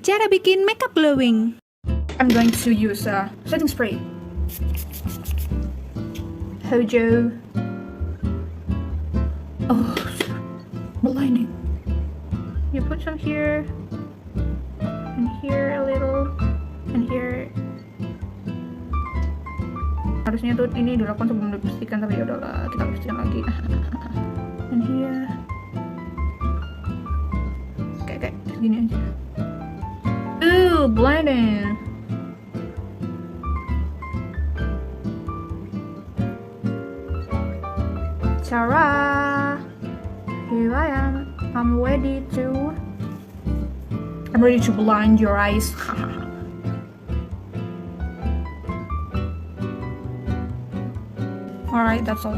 Cara bikin makeup glowing. I'm going to use a setting spray. Hojo. Oh, blinding. You put some here, and here a little, and here. Harusnya tuh ini dilakukan sebelum dipastikan, tapi ya udahlah, kita pastikan lagi. And here. Kayak segini aja. Ooh, blinding. Tara, here I am. I'm ready to blind your eyes. Alright, that's all.